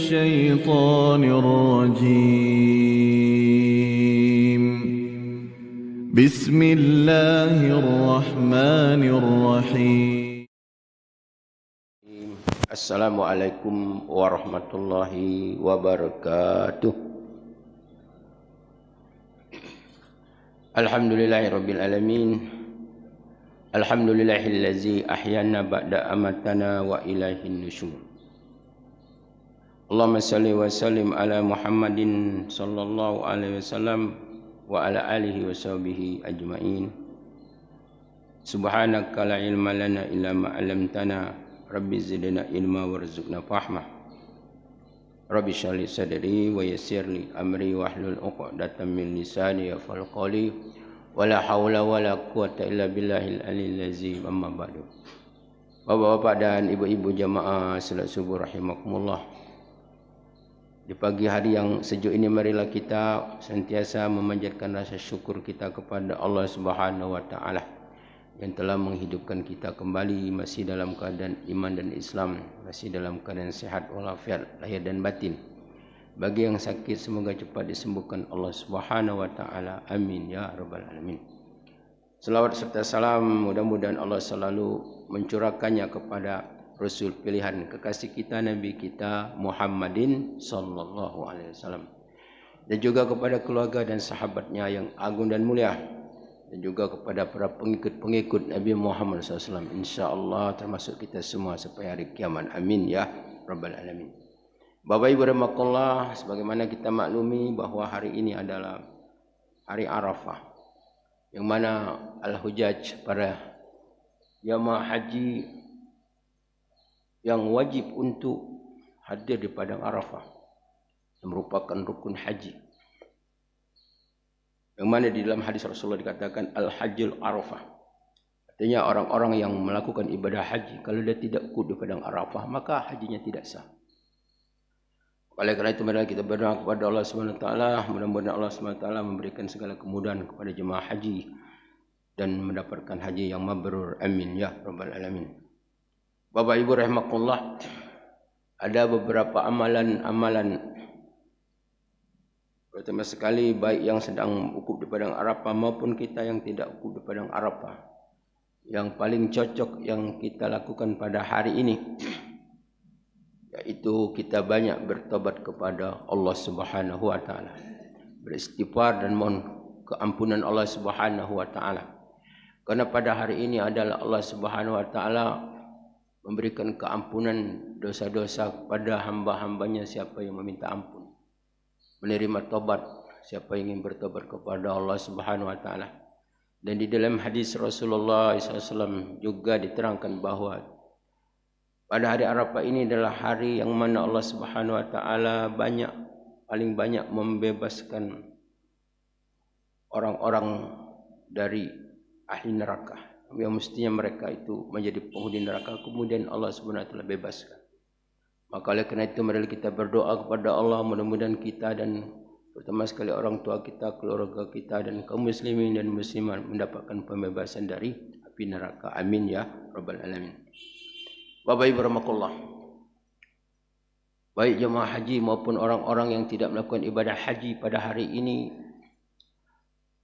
الشيطان الرجيم بسم الله الرحمن الرحيم Assalamualaikum warahmatullahi wabarakatuh. Alhamdulillahirabbil alamin. Alhamdulillahillazi ahyana ba'da amatana wa ilaihin nusyur. Allahumma shalli wa sallim ala Muhammadin sallallahu alaihi wasallam wa ala alihi wa sahbihi ajmain. Subhanaka la ilma lana illa ma 'allamtana. Rabbi zidna ilma warzuqna fahma. Rabbi shrah li sadri wa yassir li amri wahlul 'uqdatam min lisani yafqahu qawli. Wala haula wala quwata illa billahil aliyyil azim. Amma ba'du. Bapak-bapak dan ibu-ibu jamaah salat subuh rahimakumullah. Di pagi hari yang sejuk ini marilah kita sentiasa memanjatkan rasa syukur kita kepada Allah Subhanahu wa taala yang telah menghidupkan kita kembali masih dalam keadaan iman dan Islam, masih dalam keadaan sehat walafiat lahir dan batin. Bagi yang sakit semoga cepat disembuhkan Allah Subhanahu wa taala. Amin ya rabbal alamin. Selawat serta salam mudah-mudahan Allah selalu mencurahkannya kepada Rasul pilihan kekasih kita Nabi kita Muhammadin sallallahu alaihi wasallam, dan juga kepada keluarga dan sahabatnya yang agung dan mulia, dan juga kepada para pengikut-pengikut Nabi Muhammad SAW. InsyaAllah termasuk kita semua sampai hari kiamat. Amin ya rabbal alamin. Bapak Ibu rahimakumullah, sebagaimana kita maklumi bahawa hari ini adalah hari Arafah, yang mana al-hujaj, para jamaah haji yang wajib untuk hadir di padang Arafah, yang merupakan rukun haji, yang mana di dalam hadis Rasulullah dikatakan al-hajjul Arafah. Artinya orang-orang yang melakukan ibadah haji, kalau dia tidak ikut di padang Arafah, maka hajinya tidak sah. Oleh kerana itu marilah kita berdoa kepada Allah SWT, mudah-mudahan Allah SWT memberikan segala kemudahan kepada jemaah haji dan mendapatkan haji yang mabrur. Amin ya rabbal alamin. Bapak Ibu rahimakumullah, ada beberapa amalan-amalan, pertama sekali baik yang sedang wukuf di padang Arafah maupun kita yang tidak wukuf di padang Arafah, yang paling cocok yang kita lakukan pada hari ini, yaitu kita banyak bertobat kepada Allah Subhanahu wa taala, beristighfar dan mohon keampunan Allah Subhanahu wa taala. Karena pada hari ini adalah Allah Subhanahu wa taala memberikan keampunan dosa-dosa kepada hamba-hambanya siapa yang meminta ampun, menerima tobat siapa yang ingin bertobat kepada Allah Subhanahu wa taala. Dan di dalam hadis Rasulullah SAW juga diterangkan bahawa pada hari Arafah ini adalah hari yang mana Allah Subhanahu wa taala paling banyak membebaskan orang-orang dari ahli neraka, yang mestinya mereka itu menjadi penghuni neraka, kemudian Allah Subhanahu wa taala bebaskan. Maka oleh kerana itu mari kita berdoa kepada Allah, mudah-mudahan kita dan terutama sekali orang tua kita, keluarga kita dan kaum muslimin dan muslimat mendapatkan pembebasan dari api neraka. Amin ya rabbal alamin. Bapak Ibu rahimakumullah, baik jemaah haji maupun orang-orang yang tidak melakukan ibadah haji pada hari ini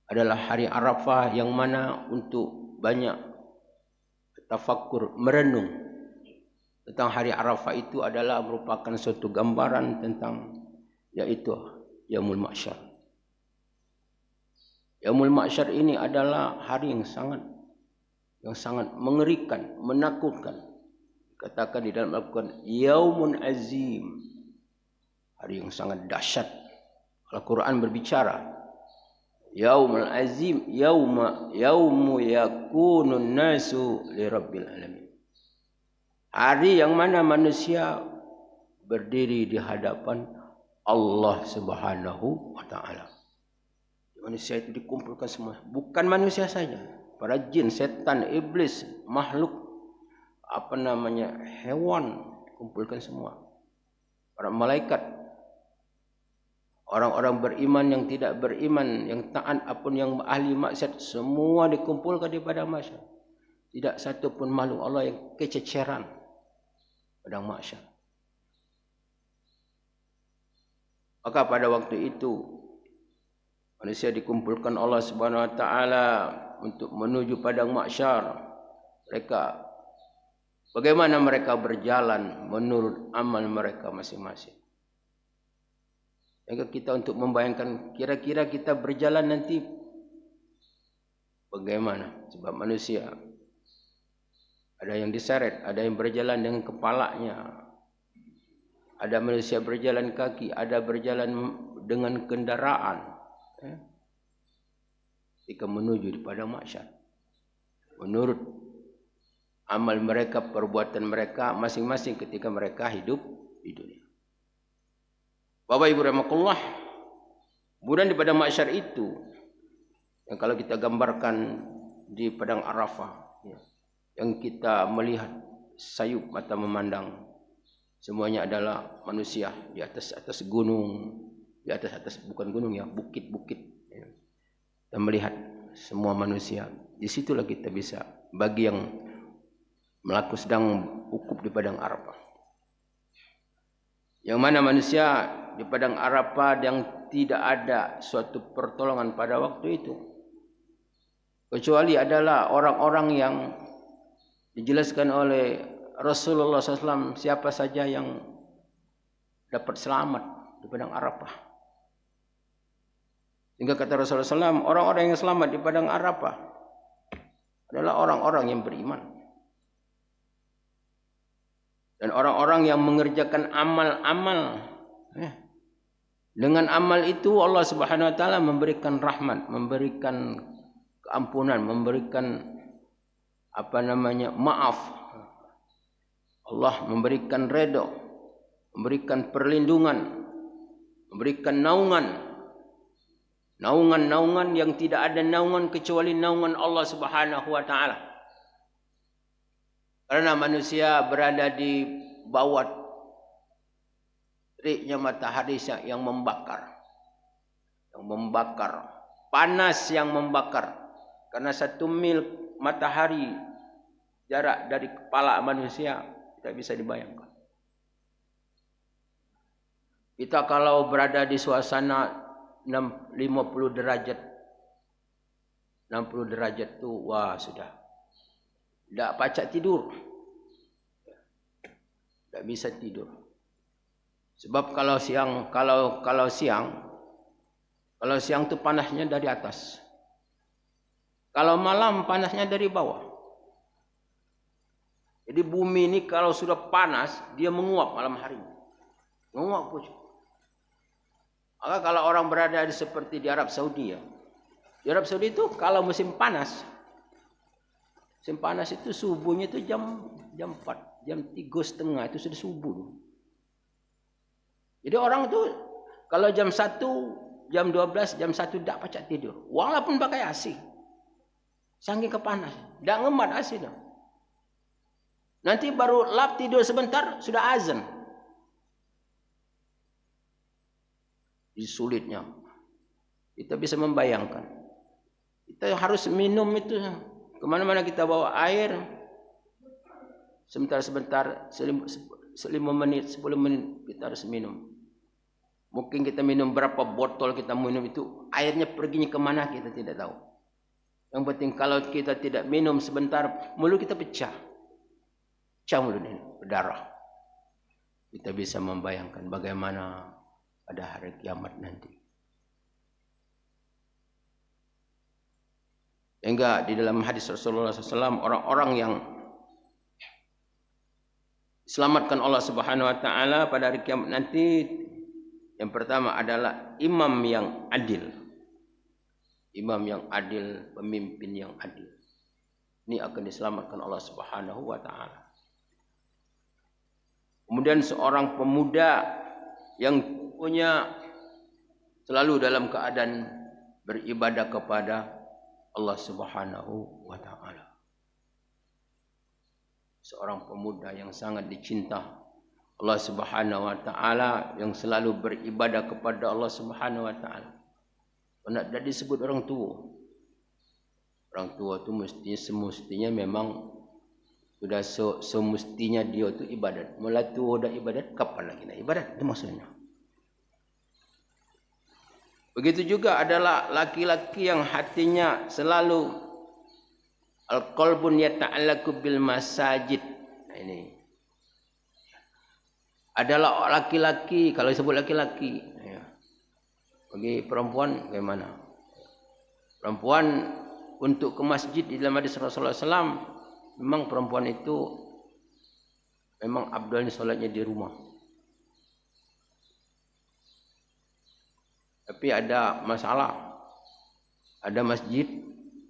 adalah hari Arafah, yang mana untuk banyak tafakkur, merenung tentang hari Arafah itu adalah merupakan suatu gambaran tentang, yaitu Yaumul Mahsyar. Yaumul Mahsyar ini adalah hari yang sangat mengerikan, menakutkan. Katakan di dalam Al-Quran, Yaumun Azim, hari yang sangat dahsyat. Al-Quran berbicara Yaumul Azim, yaumu yakunun nasu li rabbil alamin. Hari yang mana manusia berdiri di hadapan Allah Subhanahu wa taala. Manusia itu dikumpulkan semua, bukan manusia saja, para jin, setan, iblis, makhluk hewan, dikumpulkan semua. Para malaikat, orang-orang beriman yang tidak beriman, yang taat apun yang ahli maksiat, semua dikumpulkan di padang mahsyar. Tidak satu pun makhluk Allah yang kececeran padang mahsyar. Maka pada waktu itu manusia dikumpulkan Allah Subhanahu wa taala untuk menuju padang mahsyar. Bagaimana mereka berjalan menurut amal mereka masing-masing. Sehingga kita untuk membayangkan kira-kira kita berjalan nanti bagaimana? Sebab manusia ada yang diseret, ada yang berjalan dengan kepalanya. Ada manusia berjalan kaki, ada berjalan dengan kendaraan. Ketika menuju di padang mahsyar. Menurut amal mereka, perbuatan mereka masing-masing ketika mereka hidup di dunia. Bapak Ibu rahimakumullah, kemudian di padang mahsyar itu, yang kalau kita gambarkan di padang Arafah, yang kita melihat sayup mata memandang, semuanya adalah manusia di atas gunung, di atas bukan gunung ya, bukit-bukit. Kita melihat semua manusia. Disitulah kita bisa bagi yang sedang wukuf di padang Arafah. Yang mana manusia di padang Arafah yang tidak ada suatu pertolongan pada waktu itu, kecuali adalah orang-orang yang dijelaskan oleh Rasulullah SAW siapa saja yang dapat selamat di padang Arafah. Sehingga kata Rasulullah SAW, orang-orang yang selamat di padang Arafah adalah orang-orang yang beriman. Dan orang-orang yang mengerjakan amal-amal. Dengan amal itu Allah Subhanahu wa taala memberikan rahmat, memberikan keampunan, memberikan maaf. Allah memberikan redha, memberikan perlindungan, memberikan naungan yang tidak ada naungan kecuali naungan Allah Subhanahu wa taala. Karena manusia berada di bawah teriknya matahari yang membakar. Panas yang membakar. Karena 1 mil matahari jarak dari kepala manusia tidak bisa dibayangkan. Kita kalau berada di suasana 50 derajat 60 derajat itu wah sudah tidak pacak tidur. Tidak bisa tidur. Sebab kalau siang itu panasnya dari atas. Kalau malam panasnya dari bawah. Jadi bumi ini kalau sudah panas dia menguap malam hari. Menguap pucuk. Maka kalau orang berada seperti di Arab Saudi ya. Di Arab Saudi itu kalau musim panas itu subuhnya itu jam 4, jam 3:30 itu sudah subuh. Jadi orang itu kalau jam 1, jam 12, jam 1 tidak pacak tidur. Walaupun pakai AC. Saking kepanas. Tidak ngemat AC dah. Nanti baru lap tidur sebentar sudah azan. Jadi sulitnya. Kita bisa membayangkan. Kita harus minum itu. Kemana-mana kita bawa air. Sebentar, 5 menit, 10 menit kita harus minum. Mungkin kita minum berapa botol kita minum itu. Airnya perginya kemana kita tidak tahu. Yang penting kalau kita tidak minum sebentar, mulut kita pecah. Pecah mulut ini, berdarah. Kita bisa membayangkan bagaimana pada hari kiamat nanti. Sehingga di dalam hadis Rasulullah SAW, orang-orang yang diselamatkan Allah Subhanahu wa taala pada hari kiamat nanti, yang pertama adalah imam yang adil. Imam yang adil, pemimpin yang adil. Ini akan diselamatkan Allah Subhanahu wa taala. Kemudian seorang pemuda yang punya selalu dalam keadaan beribadah kepada Allah Subhanahu wa taala. Seorang pemuda yang sangat dicinta Allah Subhanahu wa taala, yang selalu beribadah kepada Allah Subhanahu wa taala. Nak disebut orang tua. Orang tua itu semestinya memang sudah semestinya dia itu ibadat. Mula tua dah ibadat, kapan lagi nak ibadat? Itu maksudnya. Begitu juga adalah laki-laki yang hatinya selalu al-qalbun yata'allaqu bil masajid. Nah, ini adalah laki-laki, kalau disebut laki-laki. Ya. Bagi perempuan bagaimana? Perempuan untuk ke masjid di dalam hadis Rasulullah SAW, memang perempuan itu memang afdalnya solatnya di rumah. Tapi ada masalah. Ada masjid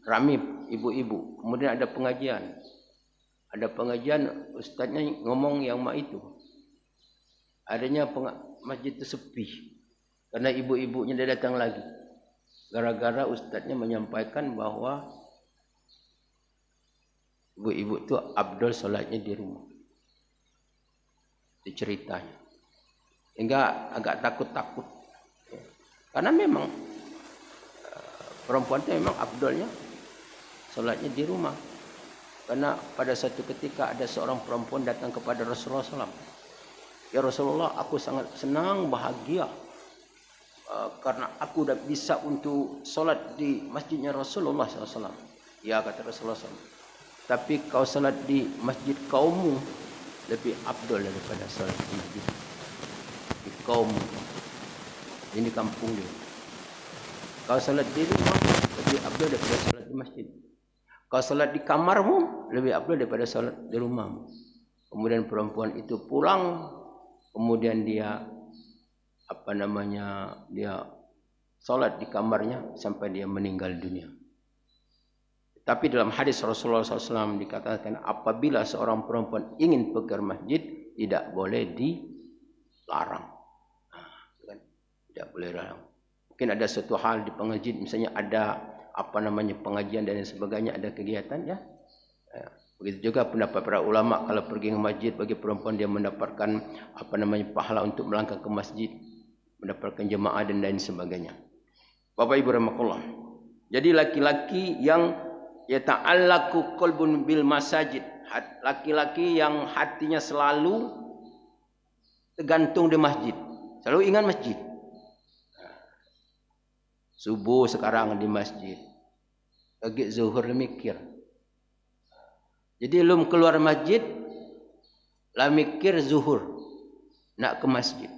ramai ibu-ibu, kemudian ada pengajian. Ada pengajian, ustaznya ngomong yang mak itu. Adanya masjid itu sepi karena ibu-ibunya dia datang lagi. Gara-gara ustaznya menyampaikan bahwa ibu-ibu itu afdal solatnya di rumah. Itu ceritanya. Hingga agak takut-takut. Karena memang perempuan itu memang afdalnya solatnya di rumah. Karena pada suatu ketika ada seorang perempuan datang kepada Rasulullah SAW. Ya Rasulullah, aku sangat senang, bahagia. Karena aku dah bisa untuk solat di masjidnya Rasulullah SAW. Ya, kata Rasulullah SAW. Tapi kau solat di masjid kaummu lebih afdal daripada solat di kaummu. Ini kampung dia. Kau solat di rumah lebih afdal daripada solat di masjid. Kau salat di kamarmu lebih afdal daripada salat di rumahmu. Kemudian perempuan itu pulang, kemudian dia dia salat di kamarnya sampai dia meninggal dunia. Tapi dalam hadis Rasulullah SAW dikatakan apabila seorang perempuan ingin pergi ke masjid tidak boleh dilarang. Tidak boleh dilarang. Mungkin ada suatu hal di pengajian, misalnya ada pengajian dan sebagainya, ada kegiatan ya. Begitu juga pendapat para ulama, kalau pergi ke masjid bagi perempuan dia mendapatkan pahala untuk melangkah ke masjid, mendapatkan jemaah dan lain sebagainya. Bapak Ibu rahimakumullah. Jadi laki-laki yang yata'allaqu qalbun bil masajid, laki-laki yang hatinya selalu tergantung di masjid, selalu ingat masjid. Subuh sekarang di masjid, pagi zuhur mikir. Jadi belum keluar masjid, lah mikir zuhur nak ke masjid.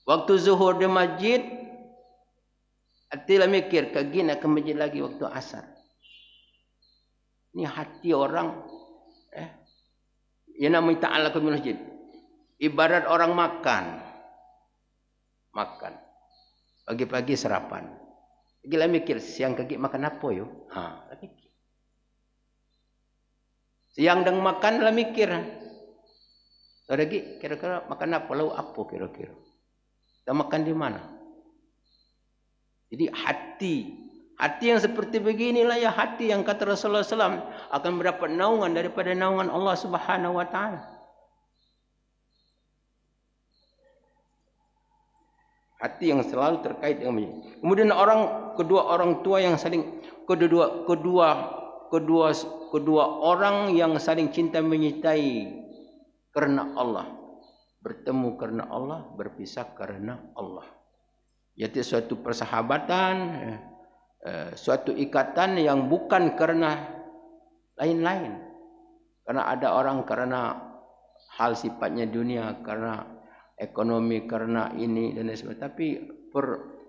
Waktu zuhur di masjid, hati lah mikir kaki nak ke masjid lagi waktu asar. Ini hati orang, yang namanya ta'ala ke masjid. Ibarat orang makan. Pagi-pagi sarapan. Gila mikir, siang kaki makan apa yo? Mikir. Siang dang makan lah mikir. Lagi kira-kira makan apa? Lalu apa kira-kira? Kita makan di mana? Jadi hati yang seperti beginilah ya hati yang kata Rasulullah SAW akan mendapat naungan daripada naungan Allah Subhanahu Wa Taala. Hati yang selalu terkait dengan ini. Kemudian kedua orang tua yang saling kedua orang yang saling cinta menyintai karena Allah, bertemu karena Allah, berpisah karena Allah. Yaitu suatu persahabatan, suatu ikatan yang bukan karena lain-lain. Karena ada orang karena hal sifatnya dunia, karena ekonomi, karena ini dan lain sebagainya. Tapi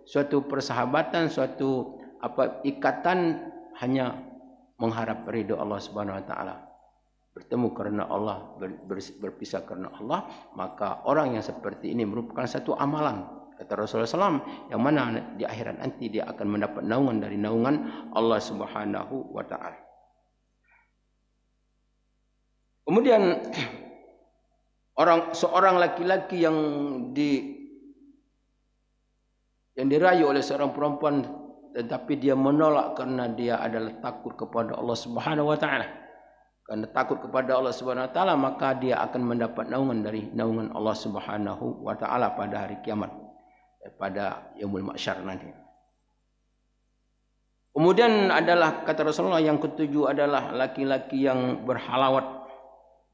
suatu persahabatan, suatu ikatan hanya mengharap ridho Allah Subhanahu Wa Taala. Bertemu karena Allah, berpisah karena Allah, maka orang yang seperti ini merupakan satu amalan kata Rasulullah SAW, yang mana di akhirat nanti dia akan mendapat naungan dari naungan Allah Subhanahu Wa Taala. Kemudian seorang laki-laki yang dirayu oleh seorang perempuan tetapi dia menolak karena dia adalah takut kepada Allah Subhanahu Wa Taala. Karena takut kepada Allah Subhanahu Wa Taala, maka dia akan mendapat naungan dari naungan Allah Subhanahu Wa Taala pada hari kiamat, pada yaumul mahsyar nanti. Kemudian adalah kata Rasulullah yang ketujuh adalah laki-laki yang berhalawat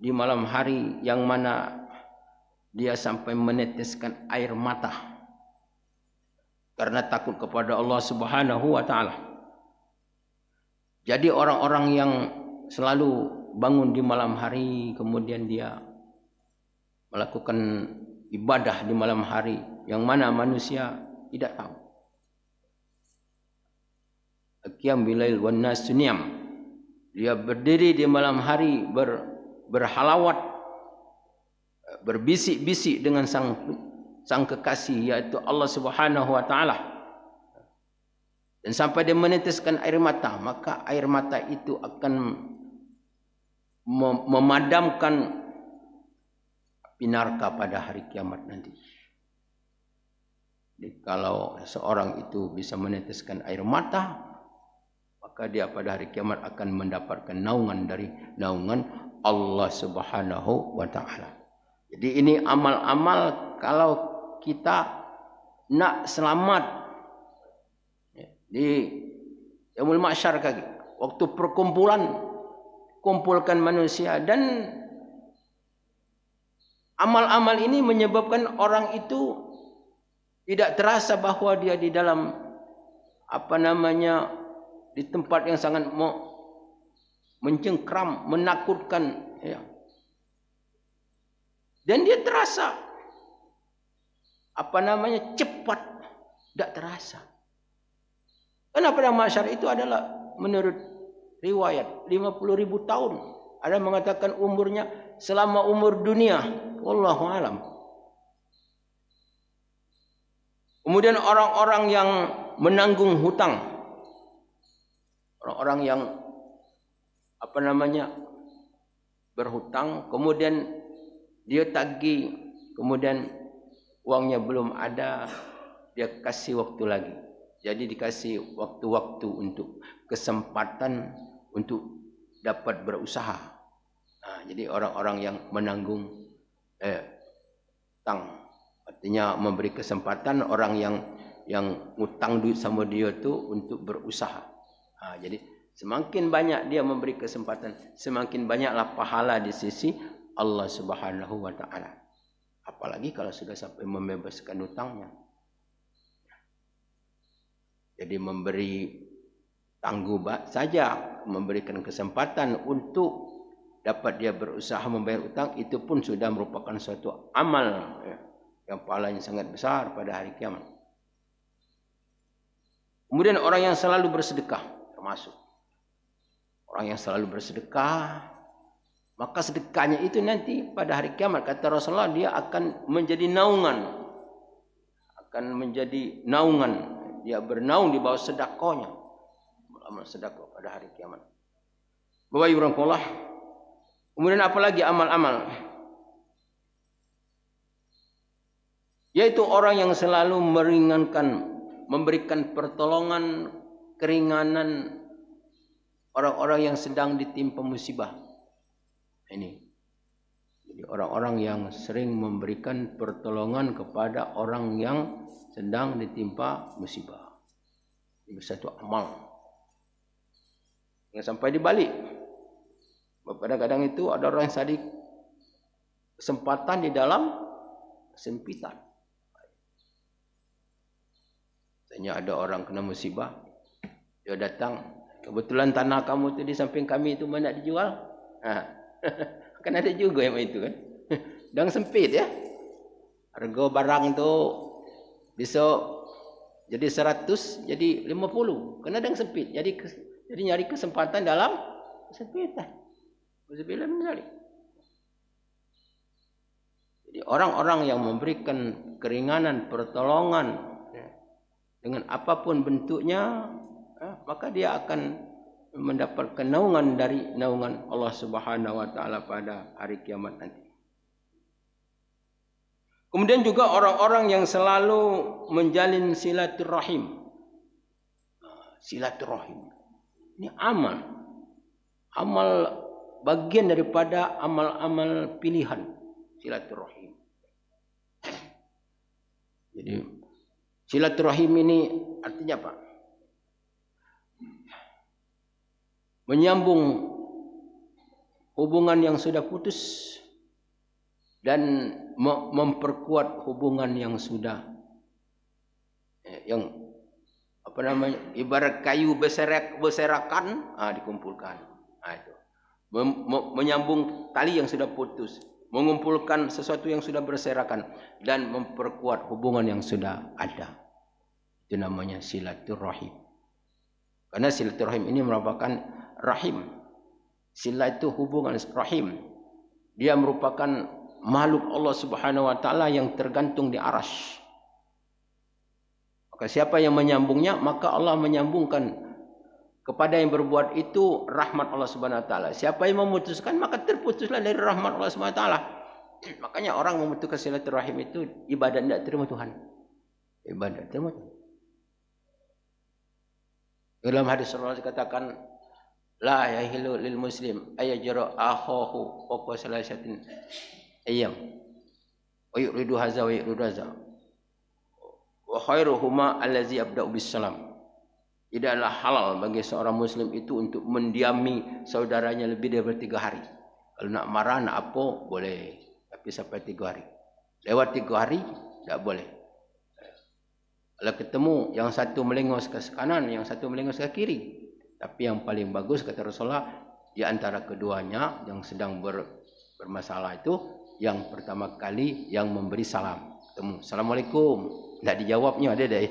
di malam hari, yang mana dia sampai meneteskan air mata. karena takut kepada Allah Subhanahu wa taala. Jadi orang-orang yang selalu bangun di malam hari, kemudian dia melakukan ibadah di malam hari, yang mana manusia tidak tahu. Qiyam bilail wan nas niyam. Dia berdiri di malam hari berhalawat, berbisik-bisik dengan sang kekasih, yaitu Allah Subhanahu wa taala. Dan sampai dia meneteskan air mata, maka air mata itu akan memadamkan api neraka pada hari kiamat nanti. Jadi kalau seorang itu bisa meneteskan air mata, maka dia pada hari kiamat akan mendapatkan naungan dari naungan Allah Subhanahu wa taala. Jadi ini amal-amal kalau kita nak selamat di Yaumul Mahsyar kaki, waktu perkumpulan, kumpulkan manusia, dan amal-amal ini menyebabkan orang itu tidak terasa bahwa dia di dalam di tempat yang sangat mencengkram, menakutkan, ya. Dan dia terasa cepat, tidak terasa. Karena pada mahsyar itu adalah menurut riwayat 50.000 tahun. Ada mengatakan umurnya selama umur dunia. Wallahu alam. Kemudian orang-orang yang menanggung hutang, orang-orang yang berhutang, kemudian dia tagih, kemudian uangnya belum ada, dia kasih waktu lagi. Jadi dikasih waktu-waktu untuk kesempatan untuk dapat berusaha. Nah, jadi orang-orang yang menanggung hutang, artinya memberi kesempatan orang yang ngutang duit sama dia tu untuk berusaha. Nah, jadi semakin banyak dia memberi kesempatan, semakin banyaklah pahala di sisi Allah Subhanahu wa taala. Apalagi kalau sudah sampai membebaskan hutangnya. Jadi memberi tangguh saja, memberikan kesempatan untuk dapat dia berusaha membayar hutang, itu pun sudah merupakan suatu amal, ya, yang pahalanya sangat besar pada hari kiamat. Kemudian orang yang selalu bersedekah, termasuk orang yang selalu bersedekah, maka sedekahnya itu nanti pada hari kiamat, kata Rasulullah, dia akan menjadi naungan, dia bernaung di bawah sedekahnya, amal sedekah pada hari kiamat. Bapak Ibu rahimahullah. Kemudian apalagi amal-amal, yaitu orang yang selalu memberikan pertolongan, keringanan orang-orang yang sedang ditimpa musibah. Ini, jadi orang-orang yang sering memberikan pertolongan kepada orang yang sedang ditimpa musibah. Ini satu amal yang sampai dibalik. Kadang-kadang itu ada orang yang sadik kesempatan di dalam kesempitan. Misalnya ada orang kena musibah, dia datang, kebetulan tanah kamu itu di samping kami itu mana dijual? Kan ada juga yang itu kan. Dan sempit ya. Harga barang tu besok jadi 100, jadi 50. Kena dan sempit. Jadi nyari kesempatan dalam kesempitan. Jadi orang-orang yang memberikan keringanan, pertolongan dengan apapun bentuknya, maka dia akan mendapatkan naungan dari naungan Allah Subhanahu wa taala pada hari kiamat nanti. Kemudian juga orang-orang yang selalu menjalin silaturahim. Silaturahim ini amal bagian daripada amal-amal pilihan, silaturahim. Jadi silaturahim ini artinya apa? Menyambung hubungan yang sudah putus dan memperkuat hubungan yang sudah yang apa namanya, ibarat kayu berserakan, dikumpulkan. Itu menyambung tali yang sudah putus, mengumpulkan sesuatu yang sudah berserakan, dan memperkuat hubungan yang sudah ada. Itu namanya silaturahim. Karena silaturahim ini merupakan rahim. Sila itu hubungan rahim. Dia merupakan makhluk Allah Subhanahu wa taala yang tergantung di arasy. Maka siapa yang menyambungnya, maka Allah menyambungkan kepada yang berbuat itu rahmat Allah Subhanahu wa taala. Siapa yang memutuskan, maka terputuslah dari rahmat Allah Subhanahu wa taala. Makanya orang memutuskan silaturahim itu ibadah tidak terima Tuhan. Ibadah terima Tuhan. Dalam hadis Rasulullah dikatakan, la yahilu lil muslim ayajra akhahu fawqa salasatin ayyam wa yuridu hadza wa yuridu hadza wa khairuhuma allazi yabda'u bis salam. Tidaklah halal bagi seorang muslim itu untuk mendiami saudaranya lebih dari 3 hari. Kalau nak marah, nak apa, boleh. Tapi sampai 3 hari. Lewat 3 hari, tak boleh. Kalau ketemu, yang satu melengos ke kanan, yang satu melengos ke kiri. Tapi yang paling bagus, kata Rasulullah, di antara keduanya yang sedang bermasalah itu, yang pertama kali yang memberi salam. Ketemu, Assalamualaikum. Tak dijawabnya, ada deh.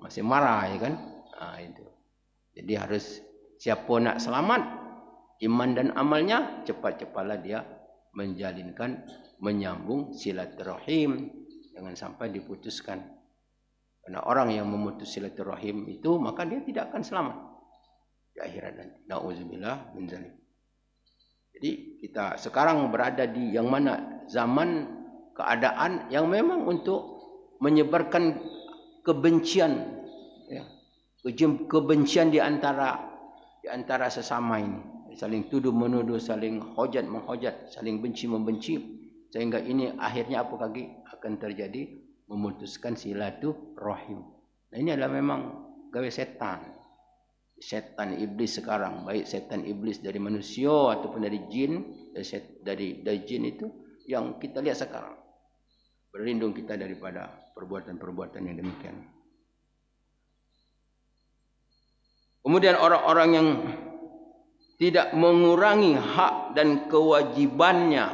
Masih marah, ya kan? Itu. Jadi harus siapa nak selamat iman dan amalnya, cepat-cepatlah dia menjalinkan, menyambung silaturahim, jangan sampai diputuskan. Karena orang yang memutus silaturahim itu, maka dia tidak akan selamat di akhirat nanti. Nauzubillah min zalim. Jadi kita sekarang berada di yang mana zaman keadaan yang memang untuk menyebarkan kebencian, ya. Kebencian di antara sesama ini, saling tuduh menuduh, saling hujat menghujat, saling benci membenci, sehingga ini akhirnya apa lagi akan terjadi? Memutuskan silaturahim. Nah, ini adalah memang gawe setan iblis sekarang, baik setan iblis dari manusia ataupun dari jin, dari jin itu yang kita lihat sekarang. Berlindung kita daripada perbuatan-perbuatan yang demikian. Kemudian orang-orang yang tidak mengurangi hak dan kewajibannya,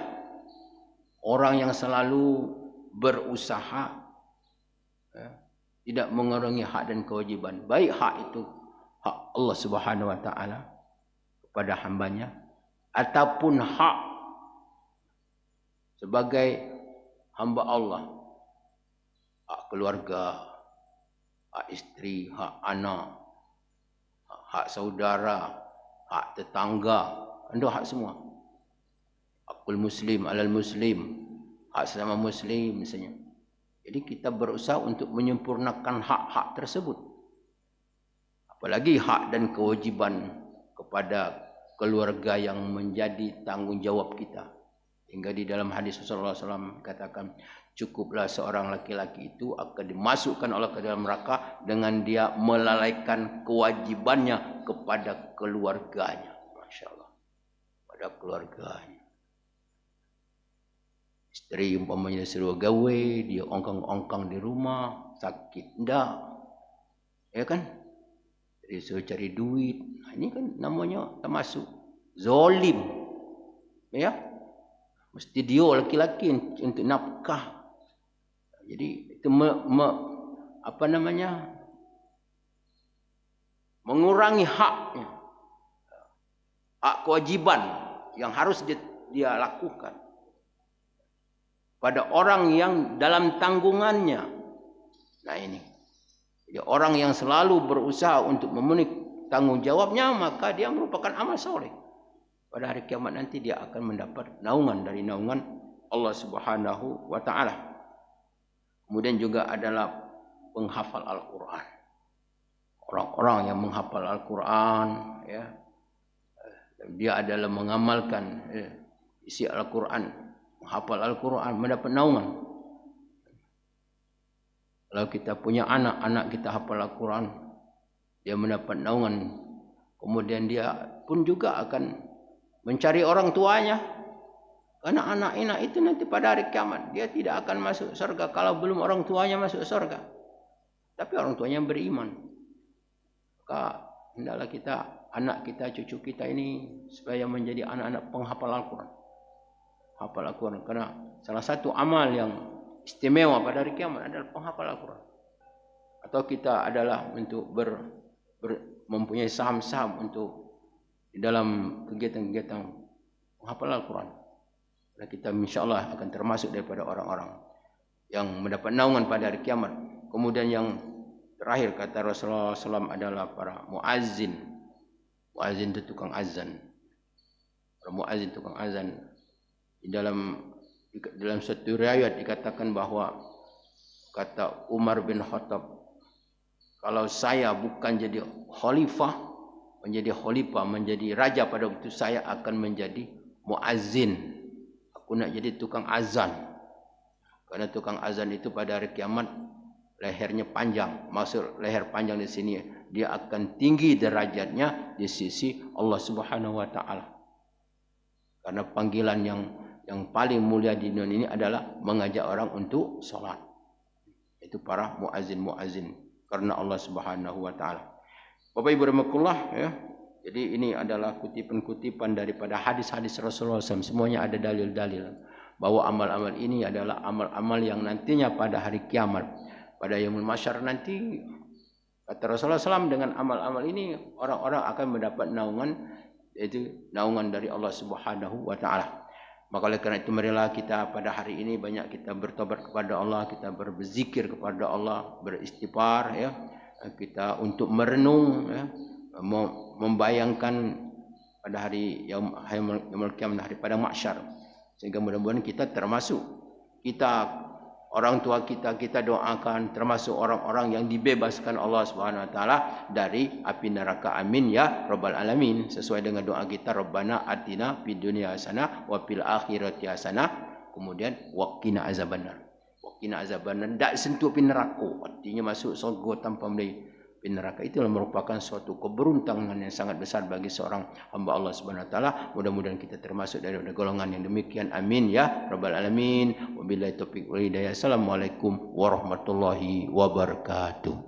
orang yang selalu berusaha, ya, tidak mengurangi hak dan kewajiban. Baik hak itu hak Allah Subhanahu wa taala kepada hambanya, ataupun hak sebagai hamba Allah, hak keluarga, hak istri, hak anak, hak saudara, hak tetangga, ada hak semua. Hakul muslim alal muslim, hak sesama muslim misalnya. Jadi kita berusaha untuk menyempurnakan hak-hak tersebut. Apalagi hak dan kewajiban kepada keluarga yang menjadi tanggungjawab kita. Hingga di dalam hadis Rasulullah SAW katakan, cukuplah seorang laki-laki itu akan dimasukkan oleh ke dalam neraka dengan dia melalaikan kewajibannya kepada keluarganya. Masya Allah. Pada keluarganya. Istri umpamanya suruh gawe, dia ongkang-ongkang di rumah, sakit ndak, ya kan? Jadi suruh cari duit. Nah, ini kan namanya termasuk zalim, ya. Mesti dia laki-laki untuk nafkah. Jadi itu mengurangi haknya, hak kewajiban yang harus dia lakukan pada orang yang dalam tanggungannya. Nah ini, jadi orang yang selalu berusaha untuk memenuhi tanggung jawabnya, maka dia merupakan amal soleh. Pada hari kiamat nanti dia akan mendapat naungan dari naungan Allah Subhanahu wa taala. Kemudian juga adalah penghafal Al-Quran. Orang-orang yang menghafal Al-Quran, ya, dia adalah mengamalkan isi Al-Quran, menghafal Al-Quran, mendapat naungan. Kalau kita punya anak kita hafal Al-Quran, dia mendapat naungan. Kemudian dia pun juga akan mencari orang tuanya. Karena anak-anak itu nanti pada hari kiamat dia tidak akan masuk surga kalau belum orang tuanya masuk surga. Tapi orang tuanya yang beriman. Maka hendaklah kita, anak kita, cucu kita ini supaya menjadi anak-anak penghafal Al-Quran. Hafal Al-Quran. Karena salah satu amal yang istimewa pada hari kiamat adalah penghafal Al-Quran. Atau kita adalah untuk mempunyai saham-saham untuk di dalam kegiatan-kegiatan menghafal Al-Quran. Dan kita insyaAllah akan termasuk daripada orang-orang yang mendapat naungan pada hari kiamat. Kemudian yang terakhir kata Rasulullah SAW adalah para muazzin. Muazzin itu tukang azan. Para muazzin tukang azan. Di dalam satu riwayat dikatakan bahwa kata Umar bin Khattab, kalau saya bukan jadi khalifah, menjadi raja pada waktu saya akan menjadi muazzin. Aku nak jadi tukang azan. Karena tukang azan itu pada hari kiamat lehernya panjang. Maksud leher panjang di sini, dia akan tinggi derajatnya di sisi Allah Subhanahu wa taala. Karena panggilan yang paling mulia di dunia ini adalah mengajak orang untuk salat. Itu para muazzin karena Allah Subhanahu wa taala. Bapak Ibu rahimakumullah ya. Jadi ini adalah kutipan-kutipan daripada hadis-hadis Rasulullah SAW. Semuanya ada dalil-dalil bahwa amal-amal ini adalah amal-amal yang nantinya pada hari kiamat, pada yaumul mahsyar nanti, kata Rasulullah SAW, dengan amal-amal ini orang-orang akan mendapat naungan, yaitu naungan dari Allah Subhanahu wa taala. Maka oleh kerana itu marilah kita pada hari ini banyak kita bertobat kepada Allah, kita berzikir kepada Allah, beristighfar ya. Kita untuk merenung ya, membayangkan pada hari yaumul qiyamah, hari pada mahsyar, sehingga mudah-mudahan kita termasuk, kita orang tua kita doakan termasuk orang-orang yang dibebaskan Allah Subhanahu wa taala dari api neraka. Amin ya rabbal alamin. Sesuai dengan doa kita, Rabbana atina fid dunya hasanah wa fil akhirati hasanah, kemudian waqina azabannar. Waqina azabannar, tak sentuh api neraka, artinya masuk surga tanpa melalui api neraka. Itulah merupakan suatu keberuntungan yang sangat besar bagi seorang hamba Allah Subhanahu wa taala. Mudah-mudahan kita termasuk dari golongan yang demikian. Amin ya rabbal alamin. Wabillahi taufiq wal hidayah. Assalamualaikum warahmatullahi wabarakatuh.